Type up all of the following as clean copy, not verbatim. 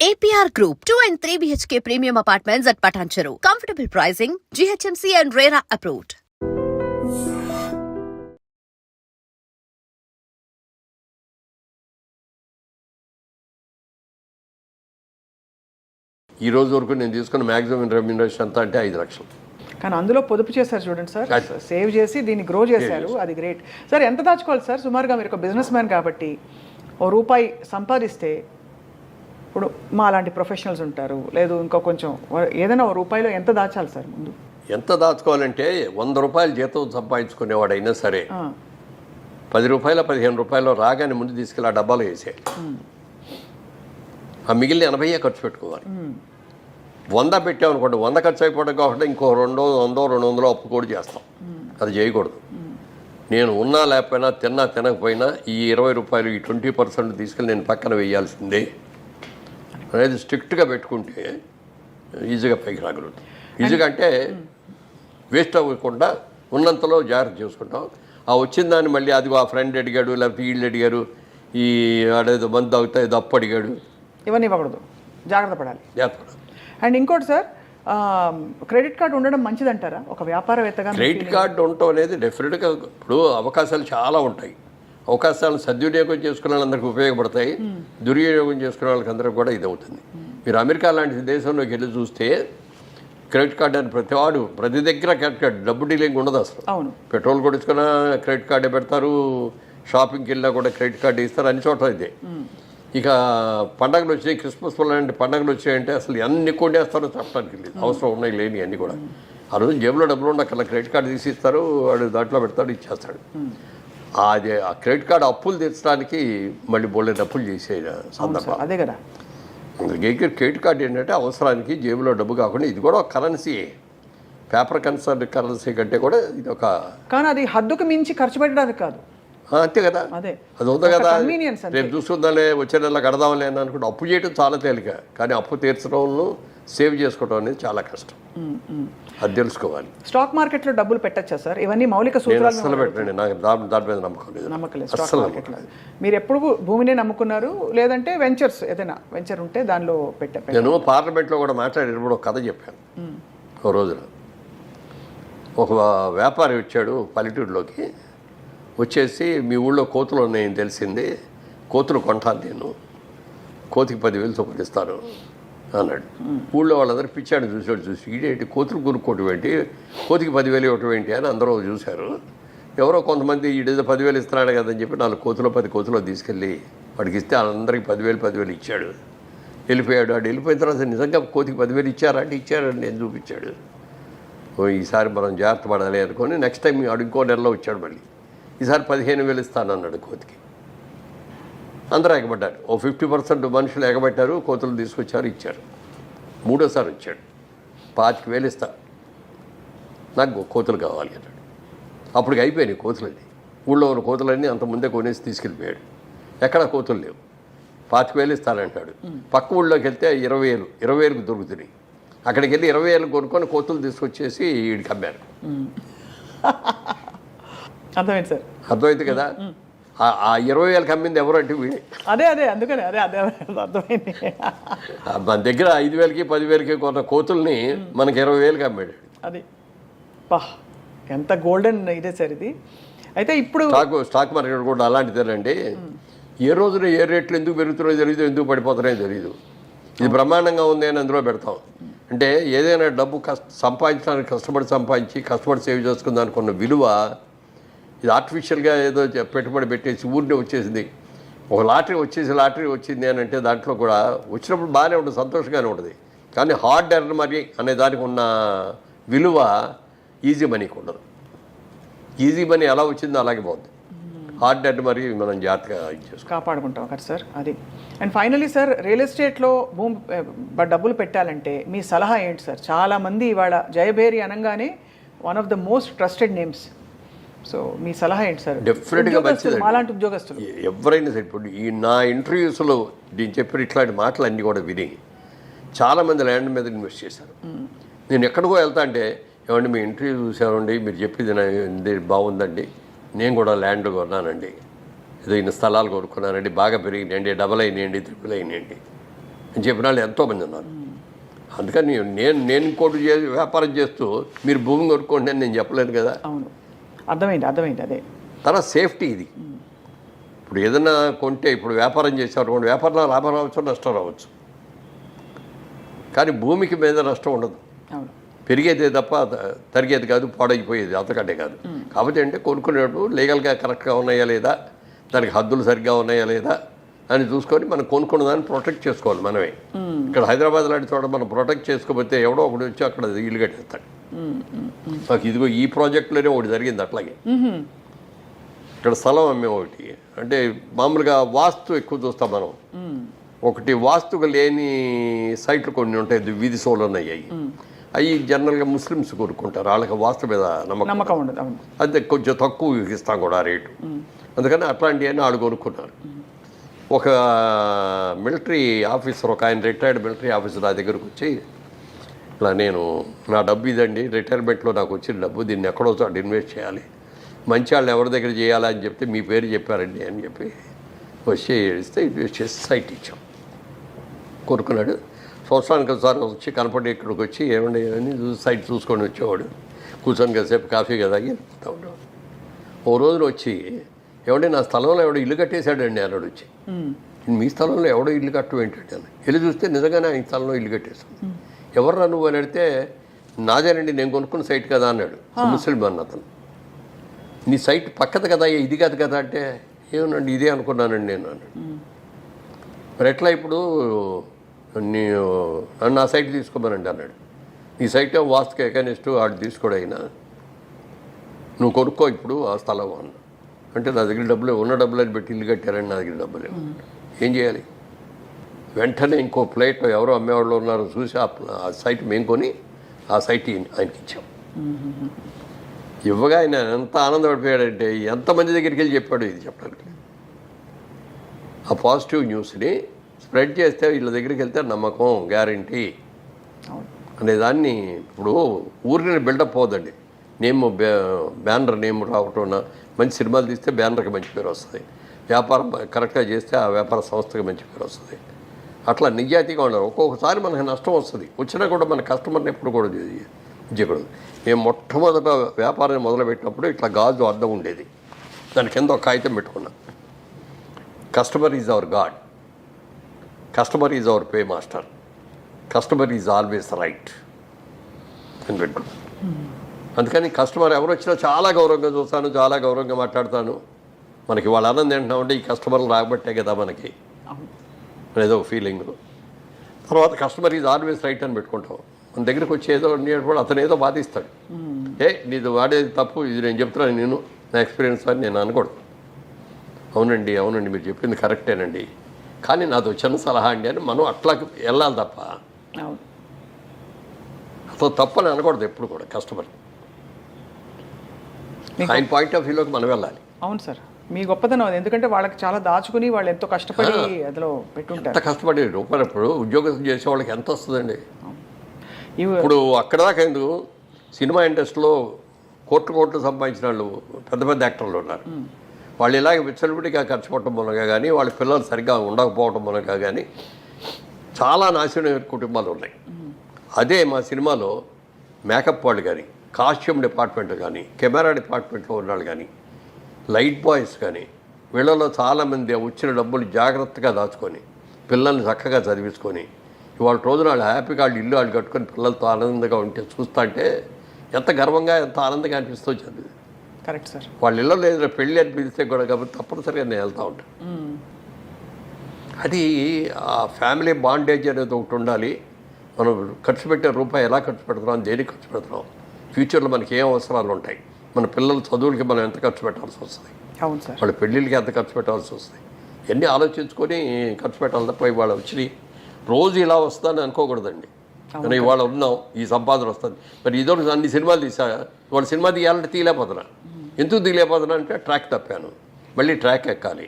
APR Group, 2 and 3 BHK premium apartments at Patancheru. Comfortable pricing, GHMC and RERA approved. ఈ రోజు వరకు నేను తీసుకున్న మ్యాక్సిమం రెమ్యూనరేషన్ అంతా అంటే 5 లక్షలు. కానీ అందులో పొదుపు చేశారు చూడండి సార్, సేవ్ చేసి దీన్ని గ్రో చేశారు, అది గ్రేట్ సార్. ఎంత దాచుకోవాలి సార్ సుమారుగా? మీరు ఒక బిజినెస్ మ్యాన్ కాబట్టి ₹1 సంపాదిస్తే, ఇప్పుడు మా అలాంటి ప్రొఫెషనల్స్ ఉంటారు, లేదు ఇంకా కొంచెం ఏదైనా ₹1లో ఎంత దాచాలి సార్ ముందు? ఎంత దాచుకోవాలంటే ₹100 జీతం సంపాదించుకునేవాడైనా సరే ₹10 ₹15 రాగానే ముందు తీసుకెళ్ళి ఆ డబ్బాలో వేసేయాలి. ఆ మిగిలిన 80 ఖర్చు పెట్టుకోవాలి. 100 పెట్టామనుకోండి, 100 ఖర్చు అయిపోవడం కాబట్టి ఇంకో 200 అప్పు కూడా చేస్తాం. అది చేయకూడదు. నేను ఉన్నా లేకపోయినా, తినకపోయినా ఈ ₹20 ఈ 20% తీసుకెళ్ళి నేను పక్కన వేయాల్సిందే అనేది స్ట్రిక్ట్గా పెట్టుకుంటే ఈజీగా పైకి రాగలుగుతాం. ఈజీగా అంటే వేస్ట్ అవ్వకుండా ఉన్నంతలో జాగ్రత్త చేసుకుంటాం. ఆ వచ్చిన దాన్ని మళ్ళీ అదిగో ఆ ఫ్రెండ్ అడిగాడు, లేకపోతే వీళ్ళు అడిగారు, ఈ ఆడేదో మందు తాగుతా ఏదో అప్పు అడిగాడు, ఇవన్నీ ఇవ్వకూడదు, జాగ్రత్త పడాలి. అండ్ ఇంకోటి సార్, క్రెడిట్ కార్డు ఉండడం మంచిదంటారా ఒక వ్యాపారవేత్తగా? క్రెడిట్ కార్డు ఉండటం అనేది డెఫినెట్గా ఇప్పుడు అవకాశాలు చాలా ఉంటాయి. అవకాశాలను సద్వినియోగం చేసుకునే వాళ్ళందరికీ ఉపయోగపడతాయి, దుర్వినియోగం చేసుకునే వాళ్ళకి అందరికీ కూడా ఇది అవుతుంది. మీరు అమెరికా లాంటి దేశంలోకి వెళ్ళి చూస్తే క్రెడిట్ కార్డు అని ప్రతి దగ్గర క్రెడిట్ కార్డు, డబ్బు డీలింగ్ ఉండదు అసలు. అవును, పెట్రోల్ కొడుచుకున్నా క్రెడిట్ కార్డే పెడతారు, షాపింగ్కి వెళ్ళినా కూడా క్రెడిట్ కార్డు ఇస్తారు, అన్ని చోట్ల ఇదే. ఇక పండగలు వచ్చాయి, క్రిస్మస్ లాంటి పండగలు వచ్చాయంటే అసలు ఎన్ని కొనేస్తారో చెప్పడానికి లేదు. అవసరం ఉన్నాయి లేని అన్నీ కూడా. ఆ రోజు జేబులో డబ్బులు ఉండక్కల క్రెడిట్ కార్డు తీసి ఇస్తారు, వాడు దాంట్లో పెడతాడు, ఇచ్చేస్తాడు. అది ఆ క్రెడిట్ కార్డు అప్పులు తీర్చడానికి మళ్ళీ బోల్డెన్ అప్పులు చేసే సందర్భం అదే కదా. క్రెడిట్ కార్డు ఏంటంటే అవసరానికి జేబులో డబ్బు కాకుండా ఇది కూడా ఒక కరెన్సీ, పేపర్ కరెన్సీ కంటే కూడా ఇది ఒక, కానీ అది హద్దుకు మించి ఖర్చు పెట్టడానికి కాదు. అంతే కదా, అదే అది ఉంది కదా. రేపు చూసుకుందాలే, వచ్చే నెల కడదాంలే అని అనుకుంటే అప్పు చేయడం చాలా తేలిక, కానీ అప్పు తీర్చడంలో సేవ్ చేసుకోవడం అనేది చాలా కష్టం. అది తెలుసుకోవాలి. స్టాక్ మార్కెట్లో డబ్బులు పెట్టచ్చా సార్? ఇవన్నీ మౌలిక సూత్రాలు అసలు పెట్టండి, నాకు దాని మీద నమ్మకం లేదు. స్టాక్ మార్కెట్లో మీరు ఎప్పుడు భూమినే నమ్ముకున్నారు, లేదంటే వెంచర్స్ ఏదైనా వెంచర్ ఉంటే దానిలో పెట్టారు? నేను పార్లమెంట్లో కూడా మాట్లాడేటప్పుడు ఒక కథ చెప్పాను. ఓ రోజున ఒక వ్యాపారి వచ్చాడు పల్లెటూరులోకి, వచ్చేసి మీ ఊళ్ళో కోతులు ఉన్నాయని తెలిసింది, కోతులు కొంటాను నేను, కోతికి 10,000 చొప్పున ఇస్తాను అన్నాడు. ఊళ్ళో వాళ్ళందరూ పిచ్చాడు చూసి ఇదేంటి కోతులు కొనుక్కోవటం ఏంటి, కోతికి 10,000 ఇవ్వటం ఏంటి అని అందరూ చూశారు. ఎవరో కొంతమంది ఈడేదో 10,000 ఇస్తున్నాడు కదని చెప్పి 4 కోతులు 10 కోతులు తీసుకెళ్ళి వాడికి ఇస్తే అందరికి 10,000 ఇచ్చాడు. వెళ్ళిపోయాడు. వాడు వెళ్ళిపోయిన తర్వాత నిజంగా కోతికి 10,000 ఇచ్చారంటే ఇచ్చారని నేను చూపించాడు. ఈసారి మనం జాగ్రత్త పడాలి అనుకొని నెక్స్ట్ టైం వాడు ఇంకో నెలలో వచ్చాడు. మళ్ళీ ఈసారి 15,000 ఇస్తానన్నాడు కోతికి. అందరూ ఎగబడ్డారు. ఓ 50% మనుషులు ఎగబట్టారు, కోతులు తీసుకొచ్చారు, ఇచ్చారు. మూడోసారి వచ్చాడు, 25,000 ఇస్తా, నాకు కోతులు కావాలి అన్నాడు. అప్పటికి అయిపోయినాయి కోతులన్నీ. ఊళ్ళో ఉన్న కోతులన్నీ అంత ముందే కొనేసి తీసుకెళ్ళిపోయాడు. ఎక్కడ కోతులు లేవు. 25,000 ఇస్తానంటాడు. పక్క ఊళ్ళోకి వెళ్తే 20,000కు దొరుకుతున్నాయి. అక్కడికి వెళ్ళి 20,000 కొనుక్కొని కోతులు తీసుకొచ్చేసి వీడికి అమ్మారు. అర్థమైంది సార్, అర్థమైంది కదా. ఆ 20,000కి అమ్మింది ఎవరు అంటే వీడే. అదే అందుకని అదే అర్థమైంది. మన దగ్గర 5,000కి 10,000కి కొన్న కోతుల్ని మనకి 20,000కి అమ్మాడు. అది ఎంత గోల్డెన్ ఇదే సార్ ఇది. అయితే ఇప్పుడు స్టాక్ మార్కెట్ కూడా అలాంటిదేనండి. ఏ రోజున ఏ రేట్లు ఎందుకు పెరుగుతున్నాయో తెలియదు, ఎందుకు పడిపోతున్నాయో తెలియదు. ఇది బ్రహ్మాండంగా ఉంది అని అందులో పెడతాం. అంటే ఏదైనా డబ్బు సంపాదించడానికి కష్టపడి సేవ్ చేసుకుందాం అనుకున్న విలువ ఇది ఆర్టిఫిషియల్గా ఏదో పెట్టుబడి పెట్టేసి ఊరినే వచ్చేసింది. ఒక లాటరీ వచ్చింది అని అంటే దాంట్లో కూడా వచ్చినప్పుడు బాగానే ఉంటుంది, సంతోషంగానే ఉంటుంది. కానీ హార్డ్ ఎర్న్ మనీ అనే దానికి ఉన్న విలువ ఈజీ మనీకి ఉండదు. ఈజీ మనీ ఎలా వచ్చిందో అలాగే పోతుంది. హార్డ్ ఎర్న్ మనీ మనం జాగ్రత్తగా కాపాడుకుంటాం కదా సార్. అది. అండ్ ఫైనలీ సార్, రియల్ ఎస్టేట్లో డబ్బులు పెట్టాలంటే మీ సలహా ఏంటి సార్? చాలామంది ఇవాళ జయభేరి అనగానే one of the most trusted names. So మీ సలహా ఏంటి సార్? డెఫినెట్గా మంచిది. అలాంటి ఉద్యోగస్తులు ఎవరైనా సరే, ఇప్పుడు ఈ నా ఇంటర్వ్యూస్లో నేను చెప్పిన ఇట్లాంటి మాటలు అన్నీ కూడా విని చాలామంది ల్యాండ్ మీద ఇన్వెస్ట్ చేశారు. నేను ఎక్కడికో వెళ్తా అంటే, ఏమండి మీ ఇంటర్వ్యూ చూసామండి, మీరు చెప్పింది బాగుందండి, నేను కూడా ల్యాండ్ కొన్నానండి, ఏదో ఇన్ని స్థలాలు కొనుక్కున్నానండి, బాగా పెరిగినాయండి, డబల్ అయినాయండి, ట్రిపుల్ అయినాయండి. అని చెప్పిన వాళ్ళు ఎంతోమంది ఉన్నారు. అందుకని నేను ఇంకోటి వ్యాపారం చేస్తూ మీరు భూమి కొనుక్కోండి అని నేను చెప్పలేను కదా. అవును, అర్థమైంది అదే. తర్వాత సేఫ్టీ ఇది. ఇప్పుడు ఏదైనా కొంటే, ఇప్పుడు వ్యాపారం చేసేవారు వ్యాపారంలో లాభం రావచ్చు, నష్టం రావచ్చు, కానీ భూమికి మీద నష్టం ఉండదు. అవును, పెరిగేదే తప్ప తరిగేది కాదు, పాడైపోయేది అంతకంటే కాదు. కాబట్టి అంటే కొనుక్కునేటప్పుడు లీగల్గా కరెక్ట్గా ఉన్నాయా లేదా, దానికి హద్దులు సరిగ్గా ఉన్నాయా లేదా అని చూసుకొని మనం కొనుక్కున్న దాన్ని ప్రొటెక్ట్ చేసుకోవాలి మనమే. ఇక్కడ హైదరాబాద్ లాంటి చోట మనం ప్రొటెక్ట్ చేసుకోకపోతే ఎవడో ఒకటి వచ్చి అక్కడ ఇల్లు కట్టేస్తాడు. మాకు ఇదిగో ఈ ప్రాజెక్టులోనే ఒకటి జరిగింది అట్లాగే. ఇక్కడ స్థలం అమ్మే ఒకటి, అంటే మామూలుగా వాస్తు ఎక్కువ చూస్తాం మనం. ఒకటి వాస్తుగా లేని సైట్లు కొన్ని ఉంటాయి, వీధి సోలు అయ్యాయి. అవి జనరల్గా ముస్లిమ్స్ కొనుక్కుంటారు, వాళ్ళకి వాస్తు మీద నమ్మకం ఉండదు. అది కొంచెం తక్కువ ఇస్తాం కూడా ఆ రేటు. అందుకని అట్లాంటివన్నీ వాళ్ళు కొనుక్కున్నారు. ఒక మిలిటరీ ఆఫీసర్, ఒక ఆయన రిటైర్డ్ మిలిటరీ ఆఫీసర్ నా దగ్గరకు వచ్చి, ఇలా నేను నా డబ్బు ఇదండి, రిటైర్మెంట్లో నాకు వచ్చిన డబ్బు, దీన్ని ఎక్కడో చోట ఇన్వెస్ట్ చేయాలి, మంచి వాళ్ళు ఎవరి దగ్గర చేయాలా అని చెప్తే మీ పేరు చెప్పారండి అని చెప్పి వచ్చి ఇస్తే ఇన్వెస్ట్ చేసి సైట్ ఇచ్చాం. కొనుక్కున్నాడు. సంవత్సరానికి ఒకసారి వచ్చి కనపడి ఇక్కడికి వచ్చి ఏమండి అని సైట్ చూసుకొని వచ్చేవాడు. కూర్చొని కాసేపు కాఫీ కదా వెళ్ళిపోతా ఉండేవాడు. ఓ రోజున వచ్చి, ఏమంటే నా స్థలంలో ఎవడో ఇల్లు కట్టేశాడండి అన్నాడు వచ్చి. మీ స్థలంలో ఎవడో ఇల్లు కట్టడం ఏంటంటే అని వెళ్ళి చూస్తే నిజంగానే ఆయన స్థలంలో ఇల్లు కట్టేశాడు. ఎవర్రా నువ్వు అని అడిగితే, నాదేనండి, నేను కొనుక్కున్న సైట్ కదా అన్నాడు. ముస్లిం అన్న అతను. నీ సైట్ పక్కది కదా, ఇది కాదు కదా అంటే, ఏమనండి ఇదే అనుకున్నానండి నేను అన్నాడు. మరి ఎట్లా ఇప్పుడు నన్ను నా సైట్ తీసుకోమనండి అన్నాడు. నీ సైట్ వాస్తుకి ఎకనిస్ట్ వాడు తీసుకోడు అయినా, నువ్వు కొనుక్కో ఇప్పుడు ఆ స్థలం అన్న. అంటే నా దగ్గర డబ్బులు ఉన్న డబ్బులని పెట్టి ఇల్లు కట్టారని నా దగ్గర డబ్బులు ఏం చేయాలి? వెంటనే ఇంకో ప్లేట్ ఎవరో అమ్మేవాళ్ళు ఉన్నారో చూసి ఆ సైట్ మేము కొని ఆ సైట్ ఆయనకి ఇచ్చాం. ఇవ్వగా ఆయన ఎంత ఆనందపడిపోయాడంటే, ఎంతమంది దగ్గరికి వెళ్ళి చెప్పాడు ఇది చెప్పడానికి. ఆ పాజిటివ్ న్యూస్ని స్ప్రెడ్ చేస్తే వీళ్ళ దగ్గరికి వెళ్తే నమ్మకం, గ్యారంటీ అనేదాన్ని. ఇప్పుడు ఊరికి బిల్డప్ పోదండి, నేమ్ బ్యానర్ నేమ్ రావటం, మంచి సినిమాలు తీస్తే బ్యానర్కి మంచి పేరు వస్తుంది, వ్యాపారం కరెక్ట్గా చేస్తే ఆ వ్యాపార సంస్థకి మంచి పేరు వస్తుంది. అట్లా నిజాయితీగా ఉన్నారు. ఒక్కొక్కసారి మనకు నష్టం వస్తుంది, వచ్చినా కూడా మన కస్టమర్ని ఎప్పుడు కూడా చేయకూడదు. మేము మొట్టమొదట వ్యాపారాన్ని మొదలుపెట్టినప్పుడు ఇట్లా గాజు అద్దం ఉండేది, దాని కింద ఒక కాగితం పెట్టుకున్నాం, customer is our God, customer is our pay master, customer is always right అని పెట్టుకున్నాం. అందుకని కస్టమర్ ఎవరు వచ్చినా చాలా గౌరవంగా చూస్తాను, చాలా గౌరవంగా మాట్లాడతాను. మనకి వాళ్ళ ఆనందం ఏంటంటే ఈ కస్టమర్లు రాబట్టే కదా మనకి అనేదో ఒక ఫీలింగ్. తర్వాత కస్టమర్ ఈజ్ ఆల్వేస్ రైట్ అని పెట్టుకుంటాం. మన దగ్గరికి వచ్చి ఏదో కూడా అతను ఏదో బాధిస్తాడు, నీది వాడేది తప్పు, ఇది నేను చెప్తున్నాను, నేను నా ఎక్స్పీరియన్స్ అని నేను అనకూడదు. అవునండి మీరు చెప్పింది కరెక్టేనండి, కానీ నాది చిన్న సలహా అండి అని మనం అట్లా వెళ్ళాలి తప్ప అసలు తప్పని అనకూడదు ఎప్పుడు కూడా. కస్టమర్ ఆయన పాయింట్ ఆఫ్ వ్యూలోకి మనం వెళ్ళాలి. అవును సార్, మీ గొప్పతనం అది. ఎందుకంటే వాళ్ళకి చాలా దాచుకుని వాళ్ళు ఎంతో కష్టపడి అందులో పెట్టుంటారు. ఎంత కష్టపడి రూపాయలు ఇప్పుడు ఉద్యోగం చేసే వాళ్ళకి ఎంత వస్తుందండి? ఇప్పుడు అక్కడ దాకా ఎందుకు, సినిమా ఇండస్ట్రీలో కోట్లు సంపాదించిన వాళ్ళు పెద్ద పెద్ద యాక్టర్లు ఉన్నారు. వాళ్ళు ఇలాగ విచ్చలవిడిగా ఖర్చు పెట్టడం మూలంగా కానీ, వాళ్ళ పిల్లలు సరిగ్గా ఉండకపోవడం మూలంగా కానీ చాలా నాశనమైన కుటుంబాలు ఉన్నాయి. అదే మా సినిమాలో మేకప్ వాళ్ళు కానీ, కాస్ట్యూమ్ డిపార్ట్మెంట్ కానీ, కెమెరా డిపార్ట్మెంట్లో ఉన్నవాళ్ళు కానీ, లైట్ బాయ్స్ కానీ, వీళ్ళలో చాలామంది వచ్చిన డబ్బులు జాగ్రత్తగా దాచుకొని పిల్లల్ని చక్కగా చదివించుకొని ఇవాళ రోజున వాళ్ళు హ్యాపీగా వాళ్ళు ఇల్లు వాళ్ళు కట్టుకొని పిల్లలతో ఆనందంగా ఉంటే చూస్తా అంటే ఎంత గర్వంగా, ఎంత ఆనందంగా అనిపిస్తుంది చదివి. Correct sir. వాళ్ళ ఇళ్ళలో లేదు పెళ్ళి అని పిలిస్తే కూడా కాబట్టి తప్పనిసరిగా నేను వెళ్తూ ఉంటాను. అది ఆ ఫ్యామిలీ బాండేజ్ అనేది ఒకటి ఉండాలి. మనం ఖర్చు పెట్టే రూపాయి ఎలా ఖర్చు పెడుతున్నాం, దేనికి ఖర్చు పెడుతున్నాం, ఫ్యూచర్లో మనకి ఏం అవసరాలు ఉంటాయి, మన పిల్లల చదువులకి మనం ఎంత ఖర్చు పెట్టాల్సి వస్తుంది, అవును సార్, వాళ్ళ పెళ్ళిళ్ళకి ఎంత ఖర్చు పెట్టాల్సి వస్తుంది, ఇవన్నీ ఆలోచించుకొని ఖర్చు పెట్టాలి తప్ప ఇవాళ వచ్చి రోజు ఇలా వస్తుందని అనుకోకూడదండి. కానీ ఇవాళ ఉన్నాం, ఈ సంపాదన వస్తుంది. మరి ఇదో అన్ని సినిమాలు తీసా, వాళ్ళ సినిమా తీయాలంటే తీయలేకపోతున్నా. ఎందుకు తీయలేకపోతున్నా అంటే ట్రాక్ తప్పాను, మళ్ళీ ట్రాక్ ఎక్కాలి.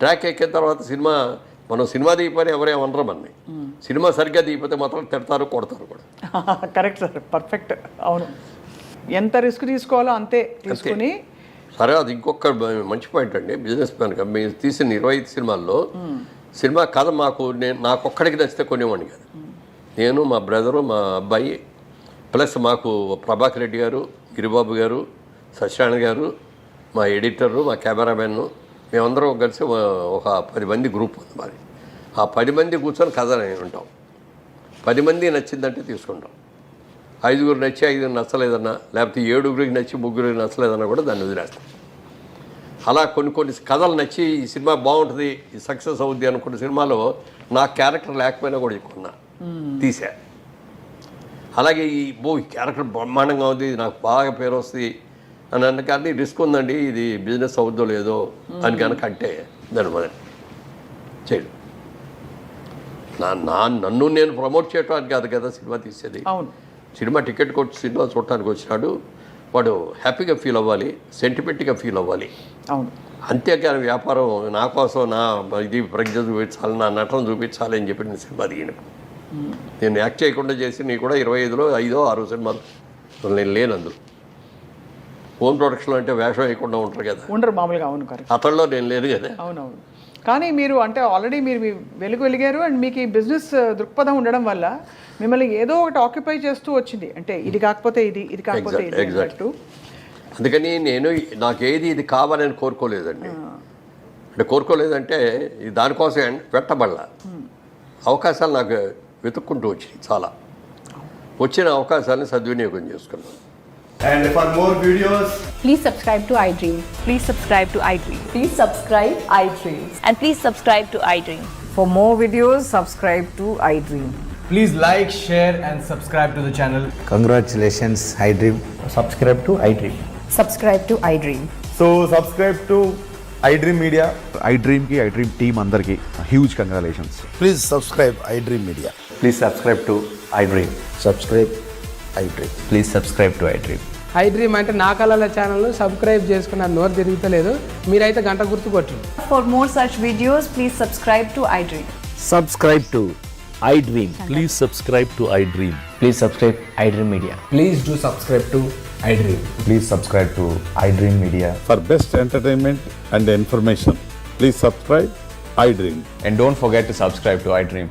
ట్రాక్ ఎక్కిన తర్వాత మనం సినిమా దిగిపోయి ఎవరేమనరు మనని. సినిమా సరిగ్గా దిగిపోతే మాత్రం తిడతారు, కొడతారు కూడా. Correct sir, perfect. అవును, ఎంత రిస్క్ తీసుకోవాలో అంతే తీసుకుని. సరే, అది ఇంకొక మంచి పాయింట్ అండి. బిజినెస్ మ్యాన్గా మీరు తీసిన 25 సినిమాల్లో సినిమా కథ నాకొక్కడికి నచ్చితే కొనేవాడిని కాదు. నేను, మా బ్రదరు, మా అబ్బాయి, ప్లస్ మాకు ప్రభాకర్ రెడ్డి గారు, గిరిబాబు గారు, సత్యనారాయణ గారు, మా ఎడిటరు, మా కెమెరామెన్, మేమందరం కలిసి ఒక 10 మంది గ్రూప్ ఉంది మాది. ఆ 10 మంది కూర్చొని కథ ఉంటాం. 10 మంది నచ్చిందంటే తీసుకుంటాం. 5గురు నచ్చి 5గురు నచ్చలేదన్నా, లేకపోతే 7గురికి నచ్చి 3గురికి నచ్చలేదన్నా కూడా దాన్ని వదిలేస్తాం. అలా కొన్ని కథలు నచ్చి ఈ సినిమా బాగుంటుంది, ఈ సక్సెస్ అవుద్ది అనుకున్న సినిమాలో నా క్యారెక్టర్ లేకపోయినా కూడా కొన్నా తీసా. అలాగే ఈ క్యారెక్టర్ బ్రహ్మాండంగా ఉంది, నాకు బాగా పేరు వస్తుంది అని అన్న కానీ రిస్క్ ఉందండి, ఇది బిజినెస్ అవుద్దో లేదో అని కనుక అంటే దాని మొదటి చేయడు. నన్ను నేను ప్రమోట్ చేయడానికి కాదు కదా సినిమా తీసేది. సినిమా టికెట్ కొట్టి సినిమా చూడటానికి వచ్చినాడు, వాడు హ్యాపీగా ఫీల్ అవ్వాలి, సెంటిమెంట్గా ఫీల్ అవ్వాలి. అంతేకాని వ్యాపారం నా కోసం ఇది ప్రజ్ఞ చూపించాలి, నా నటన చూపించాలి అని చెప్పి నేను సినిమా దిగిన. నేను యాక్ట్ చేయకుండా చేసి నీ కూడా 25లో 5, 6 సినిమాలు నేను లేను అందులో. ఓన్ ప్రొడక్షన్ అంటే వేషం వేయకుండా ఉంటారు కదా, ఉండరు మామూలుగా. అవును, అతడిలో నేను లేను కదా. అవునవును. కానీ మీరు అంటే ఆల్రెడీ మీరు వెలిగారు అండ్ మీకు ఈ బిజినెస్ దృక్పథం ఉండడం వల్ల మిమ్మల్ని ఏదో ఒకటి ఆక్యుపై చేస్తూ వచ్చింది. అంటే ఇది కాకపోతే ఇది కాకపోతే ఇది అన్నట్టు. అందుకని నాకేది ఇది కావాలని కోరుకోలేదండి. అంటే కోరుకోలేదంటే దానికోసం పెట్టబడలా. అవకాశాలు నాకు వెతుక్కుంటూ వచ్చినాయి. చాలా వచ్చిన అవకాశాలను సద్వినియోగం చేసుకున్నాను. And for more videos, please subscribe to iDream. Please subscribe to iDream. Please subscribe iDream. And please subscribe to iDream. For more videos, subscribe to iDream. please like, share and subscribe to the channel. Congratulations, iDream. Subscribe to iDream. Subscribe to iDream. So subscribe to iDream Media. iDream team andarki huge congratulations. Please subscribe iDream Media. Please subscribe to iDream. Subscribe iDream. Please subscribe to iDream. iDream అంటే నా కళల ఛానల్ను subscribe చేసుకున్న నోరు తిరుగుతలేదు, మీరైతే గంట గుర్తు కొట్టండి. For more such videos, please subscribe to iDream. Subscribe to iDream. Please subscribe to iDream. Please subscribe iDream Media. Please do subscribe to iDream. Please subscribe to iDream Media. For best entertainment and information, please subscribe iDream. And don't forget to subscribe to iDream.